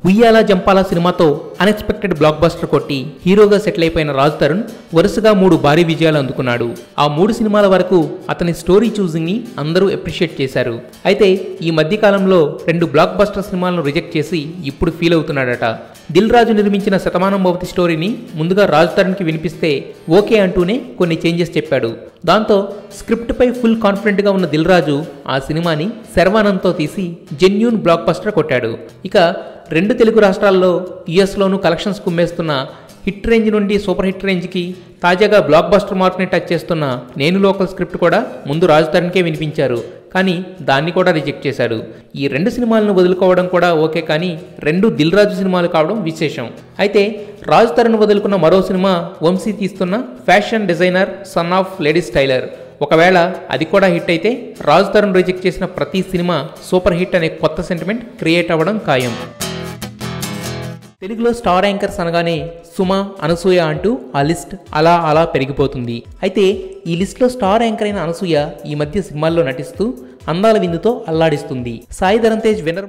ఉయ్యాల జంపాల సినిమాతో unexpected block buster కొట్టి హీరోగా సెటిల్ అయిపోయిన రాజ్ తరుణ్ వరుసగా 3 భారీ విజయాలు అందుకున్నాడు. ఆ 3 సినిమాల వరకు అతని స్టోరీ చూసింగ్ ని అందరూ అప్రిషియేట్ చేశారు. అయితే ఈ మధ్య కాలంలో 2 బ్లాక్ బస్టర్ సినిమాలను రిజెక్ట్ చేసి ఇప్పుడు ఫీల్ అవుతున్నాడట. దిల్ రాజు నిర్మించిన శతమానం భవతి స్టోరీని ముందుగా రాజ్ తరుణ్ కి వినిపిస్తే ఓకే అంటూనే కొన్ని చేంజెస్ చెప్పాడు. దాంతో స్క్రిప్ట్ పై ఫుల్ కాన్ఫిడెంట్ గా ఉన్న దిల్ రాజు ఆ సినిమాని శర్వానంద్తో తీసి జెన్యూన్ బ్లాక్ బస్టర్ కొట్టాడు. ఇక 2 తెలుగు రాష్ట్రాల్లో యుఎస్లోనూ కలెక్షన్స్ కుమ్మేస్తున్న హిట్ రేంజ్ నుండి సూపర్ హిట్ రేంజ్కి తాజాగా బ్లాక్ బస్టర్ మార్క్ని టచ్ చేస్తున్న నేను లోకల్ స్క్రిప్ట్ కూడా ముందు రాజ్ తరుణ్కే వినిపించారు. కానీ దాన్ని కూడా రిజెక్ట్ చేశాడు. ఈ 2 సినిమాలను వదులుకోవడం కూడా ఓకే, కానీ 2 దిల్ రాజు సినిమాలు కావడం విశేషం. అయితే రాజ్ తరుణ్ వదులుకున్న మరో సినిమా వంశీ తీస్తున్న fashion designer son of ladies tailor. ఒకవేళ అది కూడా హిట్ అయితే రాజ్ తరుణ్ రిజెక్ట్ చేసిన ప్రతి సినిమా సూపర్ హిట్ అనే కొత్త సెంటిమెంట్ క్రియేట్ అవ్వడం ఖాయం. తెలుగులో స్టార్ యాంకర్స్ అనగానే సుమ, అనసూయ అంటూ ఆ లిస్ట్ అలా అలా పెరిగిపోతుంది. అయితే ఈ లిస్ట్లో స్టార్ యాంకర్ అయిన అనసూయ ఈ మధ్య సినిమాల్లో నటిస్తూ అందాల విందుతో అల్లాడిస్తుంది. సాయి ధరమ్ తేజ్ విన్నర్